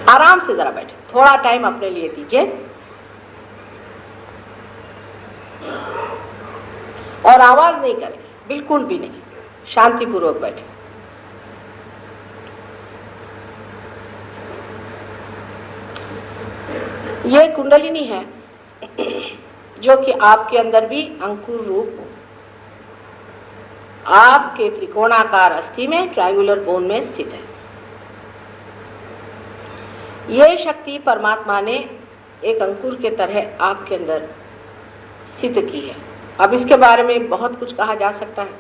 आराम से जरा बैठे, थोड़ा टाइम अपने लिए दीजिए और आवाज नहीं करें, बिल्कुल भी नहीं, शांतिपूर्वक बैठे। ये कुंडलिनी है जो कि आपके अंदर भी अंकुर रूप आपके त्रिकोणाकार अस्थि में, ट्रायंगुलर बोन में स्थित है। ये शक्ति परमात्मा ने एक अंकुर के तरह आपके अंदर स्थित की है। अब इसके बारे में बहुत कुछ कहा जा सकता है,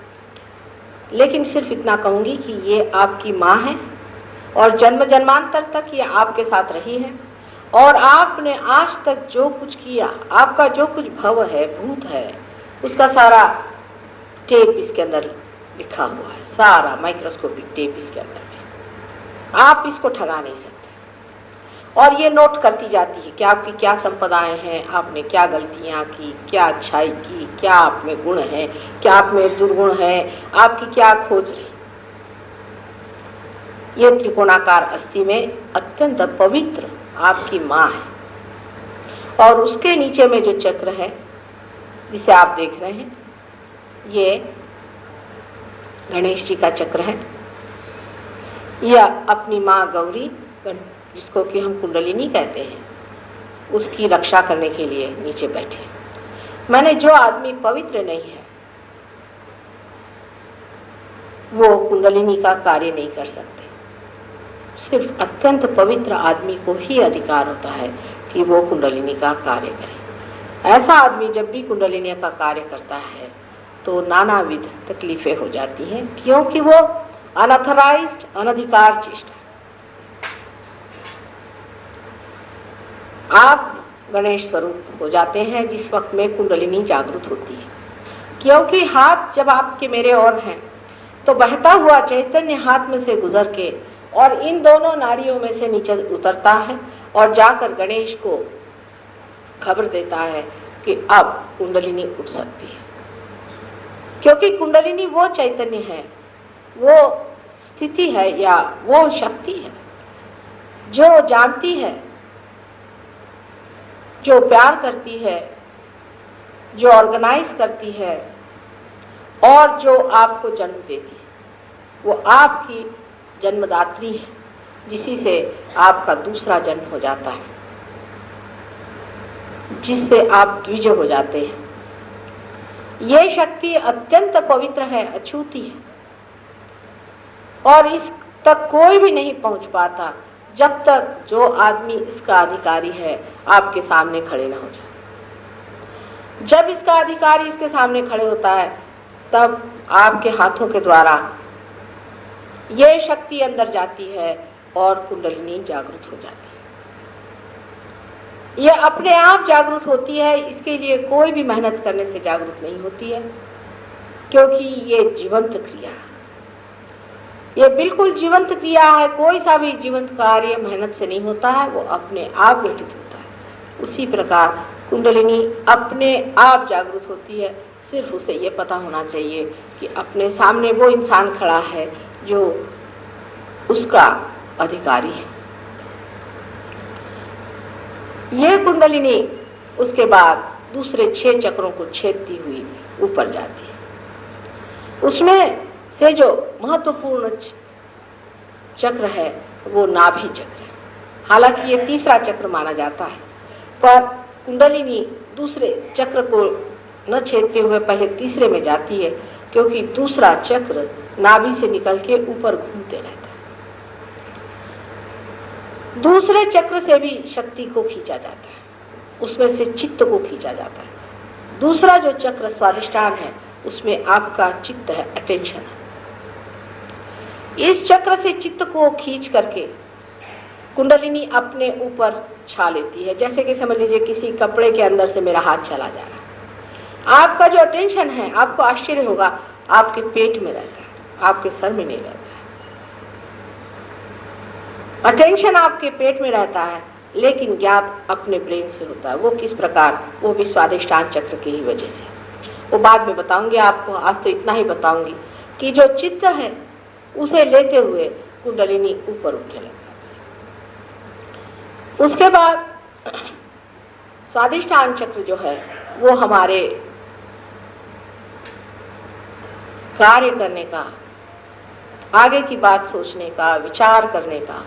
लेकिन सिर्फ इतना कहूंगी कि ये आपकी माँ है और जन्म जन्मांतर तक ये आपके साथ रही है और आपने आज तक जो कुछ किया, आपका जो कुछ भव है, भूत है, उसका सारा टेप इसके अंदर लिखा हुआ है, सारा माइक्रोस्कोपिक टेप इसके अंदर है। आप इसको ठगा नहीं सकते और ये नोट करती जाती है कि आपकी क्या संपदाएं हैं, आपने क्या गलतियां की, क्या अच्छाई की, क्या आप में गुण है, क्या आप में दुर्गुण है, आपकी क्या खोज रही। ये त्रिकोणाकार अस्थि में अत्यंत पवित्र आपकी माँ है और उसके नीचे में जो चक्र है जिसे आप देख रहे हैं, ये गणेश जी का चक्र है। यह अपनी माँ गौरी, जिसको कि हम कुंडलिनी कहते हैं, उसकी रक्षा करने के लिए नीचे बैठे। मैंने जो आदमी पवित्र नहीं है वो कुंडलिनी का कार्य नहीं कर सकते। सिर्फ अत्यंत पवित्र आदमी को ही अधिकार होता है कि वो कुंडलिनी का कार्य करे। ऐसा आदमी जब भी कुंडलिनी का कार्य करता है तो नानाविध तकलीफें हो जाती हैं, क्योंकि वो अनऑथराइज्ड, अनधिकार चेष्टा। आप गणेश स्वरूप हो जाते हैं जिस वक्त में कुंडलिनी जागृत होती है, क्योंकि हाथ जब आपके मेरे और हैं तो बहता हुआ चैतन्य हाथ में से गुजर के और इन दोनों नाड़ियों में से नीचे उतरता है और जाकर गणेश को खबर देता है कि अब कुंडलिनी उठ सकती है। क्योंकि कुंडलिनी वो चैतन्य है, वो स्थिति है या वो शक्ति है जो जानती है, जो प्यार करती है, जो ऑर्गेनाइज करती है और जो आपको जन्म देती है। वो आपकी जन्मदात्री है, जिसी से आपका दूसरा जन्म हो जाता है, जिससे आप द्विज हो जाते हैं। ये शक्ति अत्यंत पवित्र है, अछूती है और इस तक कोई भी नहीं पहुंच पाता जब तक जो आदमी इसका अधिकारी है आपके सामने खड़े न हो जाए। जब इसका अधिकारी इसके सामने खड़े होता है तब आपके हाथों के द्वारा ये शक्ति अंदर जाती है और कुंडलिनी जागृत हो जाती है। यह अपने आप जागृत होती है, इसके लिए कोई भी मेहनत करने से जागृत नहीं होती है, क्योंकि ये जीवंत क्रिया है, ये बिल्कुल जीवंत क्रिया है। कोई सा भी जीवंत कार्य मेहनत से नहीं होता है, वो अपने आप घटित होता है। उसी प्रकार कुंडलिनी अपने आप जागृत होती है। सिर्फ उसे ये पता होना चाहिए कि अपने सामने वो इंसान खड़ा है जो उसका अधिकारी है। यह कुंडलिनी उसके बाद दूसरे 6 चक्रों को छेदती हुई ऊपर जाती है। उसमें से जो महत्वपूर्ण चक्र है वो नाभि चक्र है। हालांकि ये तीसरा चक्र माना जाता है, पर कुंडलिनी दूसरे चक्र को न छेदते हुए पहले तीसरे में जाती है, क्योंकि दूसरा चक्र नाभि से निकल के ऊपर घूमते रहता है। दूसरे चक्र से भी शक्ति को खींचा जाता है, उसमें से चित्त को खींचा जाता है। दूसरा जो चक्र स्वादिष्ठान है उसमें आपका चित्त है, अटेंशन है। इस चक्र से चित्त को खींच करके कुंडलिनी अपने ऊपर छा लेती है। जैसे कि समझ लीजिए किसी कपड़े के अंदर से मेरा हाथ चला जा रहा है, आपका जो अटेंशन है, आपको आश्चर्य होगा, आपके पेट में रहता है, आपके सर में नहीं रहता है। अटेंशन आपके पेट में रहता है, लेकिन ज्ञात अपने ब्रेन से होता है। वो किस प्रकार? वो भी स्वादिष्ठान चक्र की ही वजह से। वो बाद में बताऊंगी आपको, आज तो इतना ही बताऊंगी कि जो चित्त है उसे लेते हुए कुंडलिनी ऊपर उठने लगता है। उसके बाद स्वाधिष्ठान चक्र जो है वो हमारे कार्य करने का, आगे की बात सोचने का, विचार करने का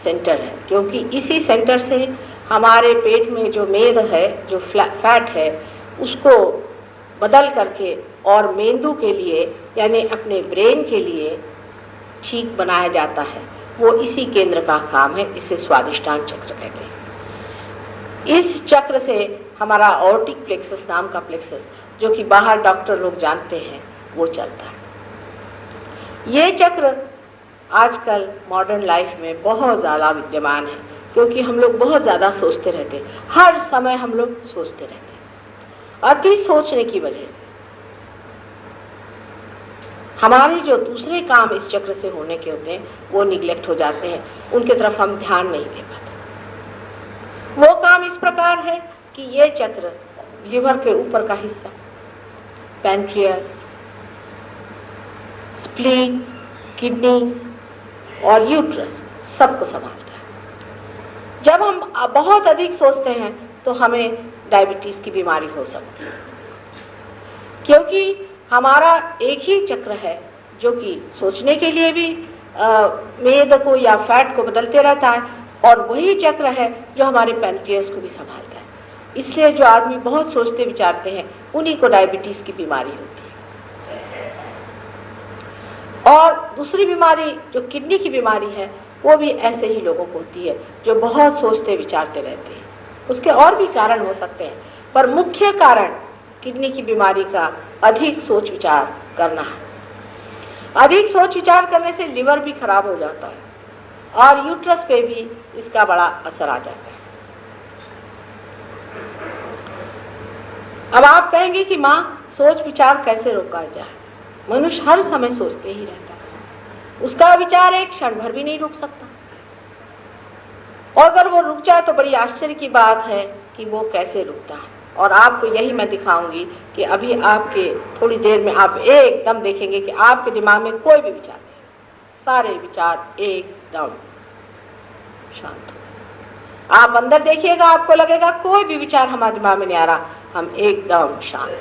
सेंटर है, क्योंकि इसी सेंटर से हमारे पेट में जो मेद है, जो फैट है, उसको बदल करके और मेंदु के लिए यानी अपने ब्रेन के लिए ठीक बनाया जाता है। वो इसी केंद्र का काम है, इसे स्वाधिष्ठान चक्र कहते हैं। इस चक्र से हमारा ऑर्टिक प्लेक्सस नाम का प्लेक्सस, जो कि बाहर डॉक्टर लोग जानते हैं, वो चलता है। ये चक्र आजकल मॉडर्न लाइफ में बहुत ज़्यादा विद्यमान है, क्योंकि हम लोग बहुत ज़्यादा सोचते रहते हैं, हर समय हम लोग सोचते रहते हैं। अति सोचने की वजह से हमारे जो दूसरे काम इस चक्र से होने के होते हैं वो निग्लेक्ट हो जाते हैं, उनके तरफ हम ध्यान नहीं दे पाते। वो काम इस प्रकार है कि ये चक्र लिवर के ऊपर का हिस्सा, पैनक्रियास, स्प्लीन, किडनी और यूट्रस सबको संभालता है। जब हम बहुत अधिक सोचते हैं तो हमें डायबिटीज की बीमारी हो सकती है, क्योंकि हमारा एक ही चक्र है जो कि सोचने के लिए भी मेद को या फैट को बदलते रहता है, और वही चक्र है जो हमारे पैनक्रियास को भी संभालता है। इसलिए जो आदमी बहुत सोचते विचारते हैं उन्हीं को डायबिटीज की बीमारी होती है। और दूसरी बीमारी जो किडनी की बीमारी है वो भी ऐसे ही लोगों को होती है जो बहुत सोचते विचारते रहते हैं। उसके और भी कारण हो सकते हैं, पर मुख्य कारण किडनी की बीमारी का अधिक सोच विचार करना है। अधिक सोच विचार करने से लिवर भी खराब हो जाता है और यूट्रस पे भी इसका बड़ा असर आ जाता है। अब आप कहेंगे कि माँ, सोच विचार कैसे रोका जाए? मनुष्य हर समय सोचते ही रहता है, उसका विचार एक क्षण भर भी नहीं रुक सकता, और अगर वो रुक जाए तो बड़ी आश्चर्य की बात है कि वो कैसे रुकता है। और आपको यही मैं दिखाऊंगी कि अभी आपके थोड़ी देर में आप एकदम देखेंगे कि आपके दिमाग में कोई भी विचार नहीं, सारे विचार एकदम शांत हो। आप अंदर देखिएगा, आपको लगेगा कोई भी विचार हमारे दिमाग में नहीं आ रहा, हम एकदम शांत।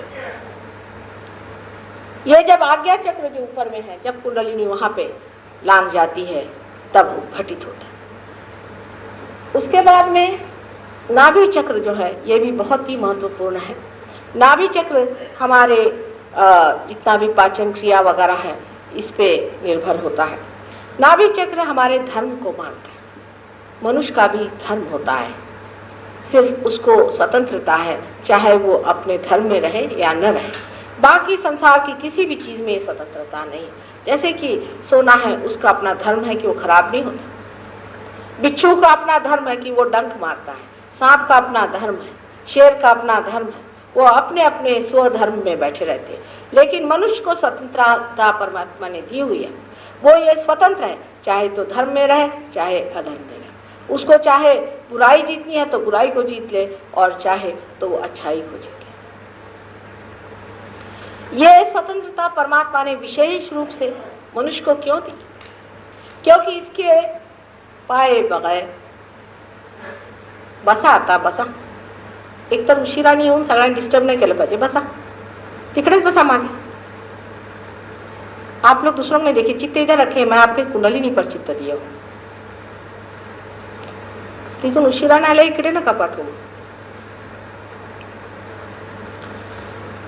ये जब आज्ञा चक्र जो ऊपर में है, जब कुंडलिनी वहां पे लांग जाती है तब वो घटित होता है। उसके बाद में नाभि चक्र जो है ये भी बहुत ही महत्वपूर्ण है। नाभि चक्र हमारे जितना भी पाचन क्रिया वगैरह है इस पे निर्भर होता है। नाभि चक्र हमारे धर्म को मानता है। मनुष्य का भी धर्म होता है, सिर्फ उसको स्वतंत्रता है, चाहे वो अपने धर्म में रहे या न रहे। बाकी संसार की किसी भी चीज में स्वतंत्रता नहीं। जैसे कि सोना है, उसका अपना धर्म है कि वो खराब नहीं होता। बिच्छू का अपना धर्म है कि वो डंक मारता है। सांप का अपना धर्म है, शेर का अपना धर्म है, वो अपने अपने स्वधर्म में बैठे रहते हैं। लेकिन मनुष्य को स्वतंत्रता परमात्मा ने दी हुई है। वो ये स्वतंत्र है, चाहे तो धर्म में रहे चाहे अधर्म में रहे। उसको चाहे बुराई जीतनी है तो बुराई को जीत ले, और चाहे तो वो अच्छाई को जीत ले। ये स्वतंत्रता परमात्मा ने विशेष रूप से मनुष्य को क्यों दी? क्योंकि इसके पाए बगैर बसा आता बसा एक तर उशिराने येऊन सगळ्यांना डिस्टर्ब नाही केलं पाहिजे। बसा तिकडेच बसा मागे। आप लोग दूसरों ने देखिए, चित्त इधर रखे, मैं आपके कुंडलिनी पर चित्त दिया हूं। तिथून उशिराने आले इकडे नका पाठवू।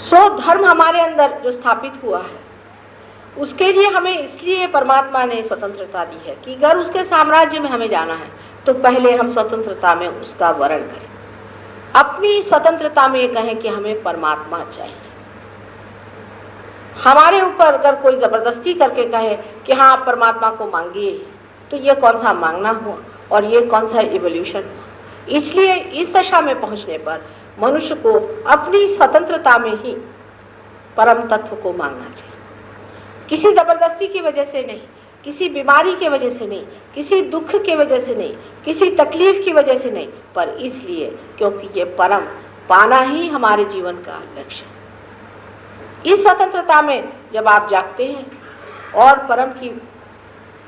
सो धर्म हमारे अंदर जो स्थापित हुआ है उसके लिए हमें इसलिए परमात्मा ने स्वतंत्रता दी है कि अगर उसके साम्राज्य में हमें जाना है तो पहले हम स्वतंत्रता में उसका वर्ण करें। अपनी स्वतंत्रता में ये कहें कि हमें परमात्मा चाहिए। हमारे ऊपर अगर कोई जबरदस्ती करके कहे कि हाँ आप परमात्मा को मांगिए, तो ये कौन सा मांगना हुआ और ये कौन सा इवोल्यूशन हुआ। इसलिए इस दशा में पहुंचने पर मनुष्य को अपनी स्वतंत्रता में ही परम तत्व को मांगना चाहिए। किसी जबरदस्ती की वजह से नहीं, किसी बीमारी की वजह से नहीं, किसी दुख की वजह से नहीं, किसी तकलीफ की वजह से नहीं, पर इसलिए क्योंकि ये परम पाना ही हमारे जीवन का लक्ष्य है। इस स्वतंत्रता में जब आप जागते हैं और परम की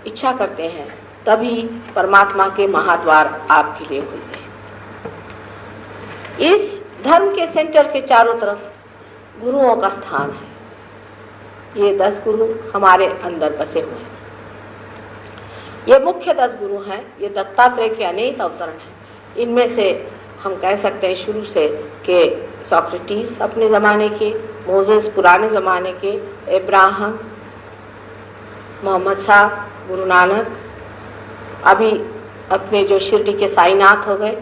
इच्छा करते हैं तभी परमात्मा के महाद्वार आपके लिए खुलते हैं। इस धर्म के सेंटर के चारों तरफ गुरुओं का स्थान है। ये 10 गुरु हमारे अंदर बसे हुए हैं। ये मुख्य 10 गुरु हैं। ये दत्तात्रेय के अनेक अवतरण हैं। इनमें से हम कह सकते हैं शुरू से कि सोक्रेटिस अपने ज़माने के, मोसेस पुराने ज़माने के, इब्राहिम, मोहम्मद साहब, गुरु नानक, अभी अपने जो शिरडी के साईनाथ हो गए,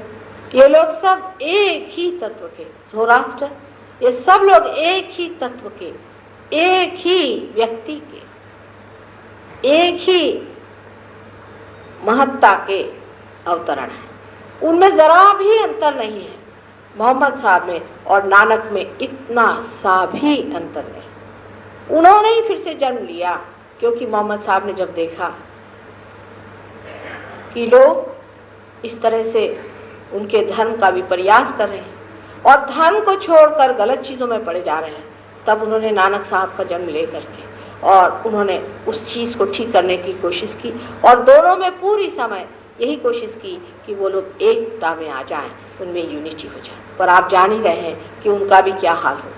ये लोग सब एक ही तत्व के, सौराष्ट्र, ये सब लोग एक ही तत्व के, एक ही व्यक्ति के, एक ही महत्ता के अवतरण हैं। उनमें जरा भी अंतर नहीं है। मोहम्मद साहब में और नानक में इतना सा भी अंतर नहीं। उन्होंने ही फिर से जन्म लिया, क्योंकि मोहम्मद साहब ने जब देखा कि लोग इस तरह से उनके धर्म का विपर्यास कर रहे हैं और धर्म को छोड़कर गलत चीज़ों में पड़े जा रहे हैं, तब उन्होंने नानक साहब का जन्म ले करके और उन्होंने उस चीज़ को ठीक करने की कोशिश की और दोनों में पूरी समय यही कोशिश की कि वो लोग एकता में आ जाएं, उनमें यूनिटी हो जाए। पर आप जान ही रहे हैं कि उनका भी क्या हाल हो